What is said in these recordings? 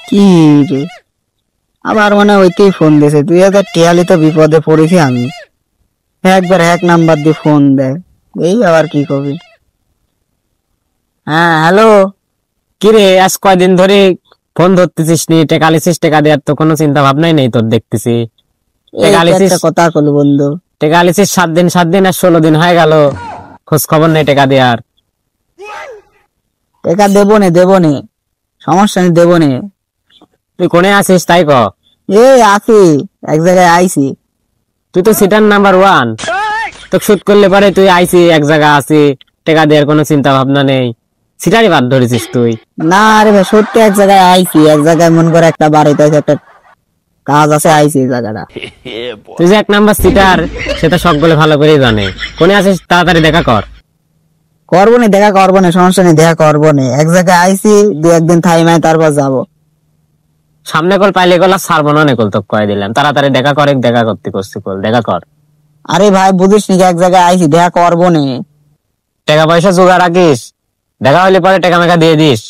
কি রে, আবার মনে হয় ওইতেই ফোন দিয়েছে। 2000 টিয়ালি তো বিপদে পড়েছি আমি। একবার এক নাম্বার দিয়ে ফোন দেয়, এই আবার কি করবি। হ্যাঁ হ্যালো। কিরে আজ কয়দিন ধরে ফোন ধরতেছিস নি, টাকা লিছিস, টাকা দেওয়ার তো কোনো চিন্তা ভাবনাই নেই তোর দেখতেছি। টাকা লিছিস, কথা বলবো বন্ধু। টাকা লিছিস 7 দিন আর 16 দিন হয়ে গেল, খোঁজ খবর নেই টাকা দেওয়ার। টাকা দেবো নে, সমস্যা নেই, দেবো নে। তুই কোনে আছিস তাই ক। এই আছি, এক জায়গায় আইছি। তুই তো সিটার নাম্বার 1, তো শুট করলে পারে তুই আইসি এক জায়গা আছি, টাকা দেওয়ার কোনো চিন্তা ভাবনা নেই, সিটারই বাদ ধরেছিস তুই। না রে ভাই, সত্যি এক জায়গায় আইছি, এক জায়গায় মন করে একটা বাড়িতে একটা কাজ আছে, আইছি এই জায়গাটা। তুই যে 1 নাম্বার সিটার সেটা সকলে ভালো করেই জানে। কোনে আছিস তাড়াতাড়ি দেখা কর। করবো না, দেখা করবো না, সমস্যা নেই, দেখা করবো না। এক জায়গায় আইছি, 2-1 দিন থাইমাই তারপর যাবো। সামনে কল পাইলে কল আর ছাড়বো না, কল তো কয়ে দিলাম তাড়াতাড়ি দেখা করে, দেখা করতে করছি কল দেখা কর। আরে ভাই বুঝিস নি, এক জায়গায় আইছি, দেখা করবো না। টাকা পয়সা জোগাড় রাখিস, দেখা হলে পরে টাকা মেকা দিয়ে দিস।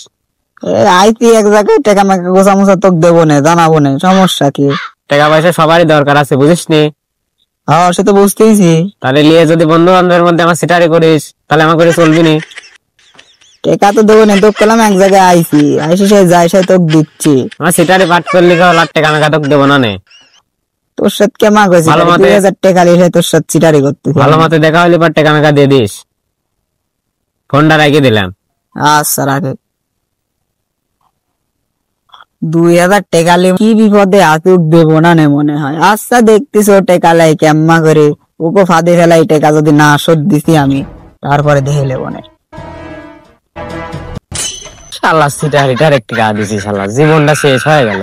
আইছি এক জায়গায়, টাকা মাকা গোছা মোছা তোকে দেবো না, জানাবো না, সমস্যা কি। টাকা পয়সা সবারই দরকার আছে বুঝিস নি। হ্যাঁ সে তো বুঝতেইছি। তাহলে নিয়ে যদি বন্ধু বান্ধবের মধ্যে আমার সিটারি করিস তাহলে আমার করে চলবি নি। টাকা তো দেবো না, তোকে পেলাম এক জায়গায় আইছি, আইসি সে যাই সে তোকে দিচ্ছি। আমার সিটারি পাঠ করলি আর টাকা মেকা তোকে দেবো না নে। তোর সাথে কেমন করেছি, 2000 টাকা লিখে তোর সাথে চিটারি করতে। ভালো মতে দেখা হলে পর টাকা মেকা দিয়ে দিস। ফোনটা রেখে দিলাম। আচ্ছা রাখে। 2000 টাকা লি কি বিপদে আছে, দেবো না নে মনে হয়। আচ্ছা দেখতিস ও টাকা লাই কেম্মা করে, ওকে ফাঁদে ফেলাই, টাকা যদি না শোধ দিছি আমি, তারপরে দেখে লেবো না। শালা সিটার হিটার একটি গা দিছি, শালা জীবনটা শেষ হয়ে গেল।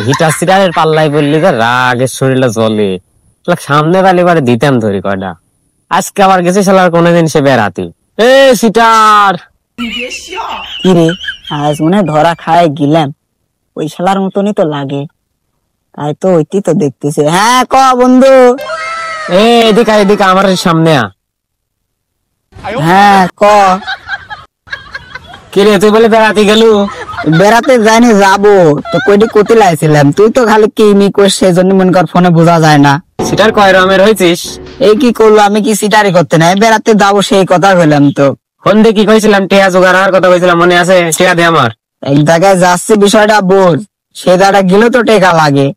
হিটার সিটারের পাল্লাই বললি তো রাগের শরীরে জ্বলে, সামনে পালি পরে দিতাম ধরি কয়টা। আজকে আবার গেছে শালার কোনোদিন সে বেড়াতি। এ সিটার কি রে, আজ মনে ধরা খায় গিলাম, ওই শালার মতনই তো লাগে, তাই তো ওইটি তো দেখতেছে। হ্যাঁ ক বন্ধু। এদিকে এদিকে আমার সামনে আ। হ্যাঁ ক। কিরে তুই বলে বেড়াতে গেলু? বেড়াতে যাইনি, যাবো তো। কইটি কোথায় লাইছিলাম, তুই তো খালি কি মি করিস, সেই জন্য মনে কর ফোনে বোঝা যায় না। সিটার কয় রকমের হয়েছিস? এই কি করলো, আমি কি সিটারি করতে নাই, বেড়াতে যাবো সেই কথা বললাম তো। ফোন দিয়ে কি কইছিলাম, টিয়া জোগাড় হওয়ার কথা কইছিলাম, মনে আছে? টিয়া দে আমার। এক জায়গায় যাচ্ছি, বিষয়টা বোঝ। সে জায়গাটা গেলেও তো টাকা লাগে,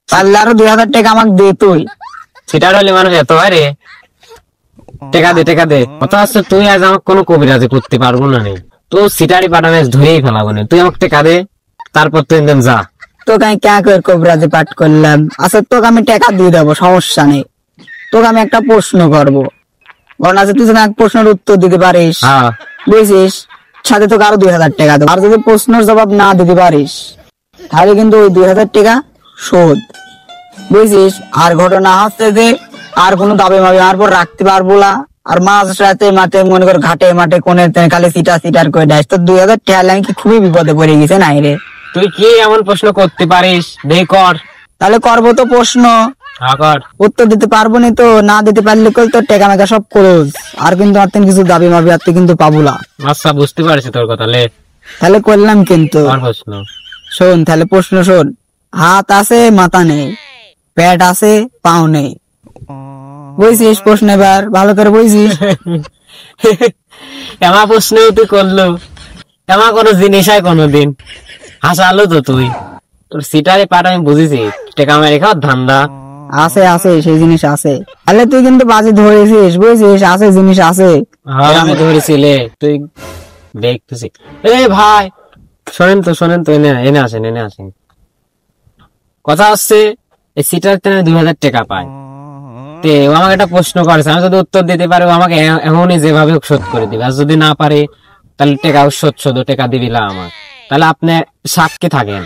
পারলে আরো 2000 টাকা আমাকে দে তুই। সিটার হলে মানুষ এত হয় রে। টাকা দে টাকা দে। কত আছে তুই আজ আমাকে কোনো কবিরাজি করতে পারবো না নেই, তো সিটারি পাঠানো ধরেই ফেলাবো না। তুই আমাকে টাকা দে, তারপর তুই যা। তোকে আমি ক্যা করে কবিরাজি পাঠ করলাম? আচ্ছা তোকে আমি টাকা দিয়ে দেবো, সমস্যা নেই। তোকে আমি একটা প্রশ্ন করবো, কারণ আছে তুই যদি এক প্রশ্নের উত্তর দিতে পারিস, বুঝছিস, সাথে তোকে আরো 2000 টাকা দেবো। আর যদি প্রশ্নের জবাব না দিতে পারিস, তাহলে কিন্তু ওই 2000 টাকা শোধ, বুঝছিস। আর ঘটনা হচ্ছে যে আর কোনো দাবি মাবি আমার পর রাখতে পারবো না। আর মাঝ রাতে মাঠে মনে কর ঘাটে মাঠে কোনে খালি সিটার করে দেয়, তো 2000 টাকা আমি কি খুবই বিপদে পড়ে গেছে নাই রে। তুই কি এমন প্রশ্ন করতে পারিস, দে কর। তাহলে করবো তো প্রশ্ন, উত্তর দিতে পারবো না, তো না দিতে পারলে কল তোর টাকা মেকা সব খরচ। আর কিন্তু আর কিছু দাবি মাবি আর কিন্তু পাবো না। আচ্ছা বুঝতে পারছি তোর কথা। তাহলে করলাম কিন্তু। প্রশ্ন শোন, তাহলে প্রশ্ন শোন। হাত আছে মাথা নেই, পেট আছে পাও নেই, বুঝছিস প্রশ্ন? এবার ভালো করে বুঝছিস। এমা প্রশ্ন তুই করলো, এমা কোনো জিনিস হয় কোনোদিন হাসালো তো তুই। তোর সিটারে পাট আমি বুঝেছি, টাকা মেরে খাওয়ার ধান্দা আছে, আছে সেই জিনিস আছে। তাহলে তুই কিন্তু বাজি ধরেছিস, বুঝছিস, আছে জিনিস আছে। আমি ধরেছিলে তুই দেখতেছি। এ ভাই শোনেন তো এনে আসেন। কথা হচ্ছে এই সিটার 2000 টাকা পায়, তে ও আমাকে একটা প্রশ্ন করেছে, আমি যদি উত্তর দিতে পারি আমাকে এমনই যেভাবে শোধ করে দিবে, আর যদি না পারে তাহলে টাকা শোধ টাকা দিবিলা আমার। তাহলে আপনি সাক্ষী থাকেন,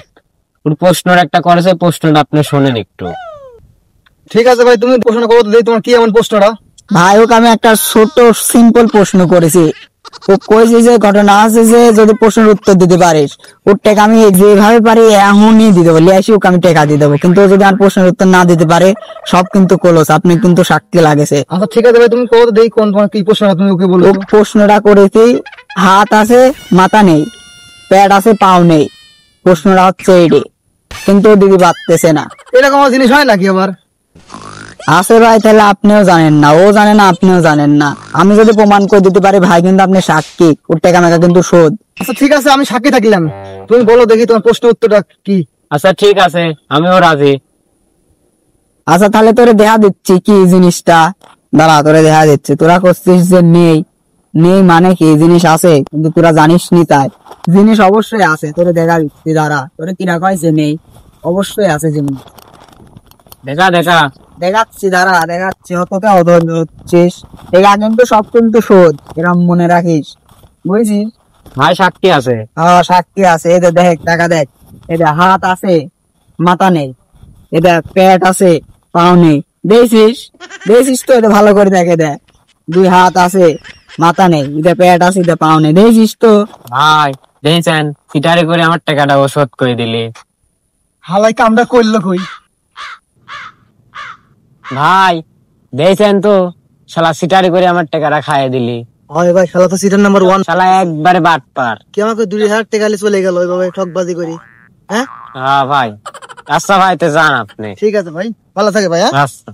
প্রশ্নটা একটা করেছে, প্রশ্নটা আপনি শোনেন একটু। ঠিক আছে ভাই, তুমি প্রশ্ন করো তো, তোমার কি এমন প্রশ্নটা? ভাই ওকে আমি একটা ছোট সিম্পল প্রশ্ন করেছি, ও কইছে যে ঘটনা আছে যে যদি প্রশ্নের উত্তর দিতে পারিস ওর টাকা আমি যেভাবে পারি এমনই দিয়ে দেবো, লিয়াসি ওকে আমি টাকা দিয়ে দেবো। কিন্তু যদি আর প্রশ্নের উত্তর না দিতে পারে সব কিন্তু কলস, আপনি কিন্তু সাক্ষী লাগেছে। আচ্ছা ঠিক আছে ভাই, তুমি করো তো দেখি কোন কি প্রশ্নটা তুমি ওকে বলো। প্রশ্নটা করেছি, হাত আছে মাথা নেই, পেট আছে পাও নেই, প্রশ্নটা হচ্ছে এইটি, কিন্তু ও দিদি পারতেছে না। এরকম আমার জিনিস হয় নাকি আবার? আছে ভাই, তাহলে আপনিও জানেন না, ও জানে না, আপনিও জানেন না। আমি যদি প্রমাণ করে দিতে পারি ভাই, কিন্তু আপনি সাক্ষী, ওর টাকা মেকা কিন্তু শোধ। আচ্ছা ঠিক আছে, আমি সাক্ষী থাকলাম, তুমি বলো দেখি তোমার প্রশ্ন উত্তরটা কি। আচ্ছা ঠিক আছে, আমিও রাজি। আচ্ছা তাহলে তোরে দেখা দিচ্ছি কি জিনিসটা, দাঁড়া তোরে দেখা দিচ্ছি। তোরা করছিস যে নেই, নেই মানে কি জিনিস আছে, কিন্তু তোরা জানিস নি। তাই জিনিস অবশ্যই আছে, তোরে দেখা দিচ্ছি। দাঁড়া, তোরে কিরা কয়েছে নেই, অবশ্যই আছে জিনিস। দেখা দেখা দেখাচ্ছি, দাঁড়া দেখাচ্ছি। অতটা অধৈর্য হচ্ছিস, এটা কিন্তু সব কিন্তু শোধ, এরম মনে রাখিস, বুঝছিস? ভাই সাক্ষী আছে। হ্যাঁ সাক্ষী আছে। এদের দেখ, টাকা দেখ, এদের হাত আছে মাথা নেই, এদের পেট আছে পাও নেই। দেখছিস, দেখছিস তো? এদের ভালো করে দেখে দেখ, দুই হাত আছে মাথা নেই, এদের পেট আছে, এদের পাও নেই। দেখছিস তো? ভাই দেখছেন, সিটারি করে আমার টাকাটা ও শোধ করে দিলি। হালাই কামটা করলো কই? ভাই দেখছেন তো, শালা সিটারি করে আমার টাকাটা খাইয়ে দিলি। হয় ভাই, খেলা তো সিজন নাম্বার 1। শালা একবারে বাটপার। কি আমাকে 2000 টাকা চলে গেল ওইভাবে ঠকবাজি করি? হ্যাঁ হ্যাঁ ভাই। আচ্ছা ভাই, তো যান আপনি। ঠিক আছে ভাই, ভালো থাকে ভাই। হ্যাঁ আচ্ছা।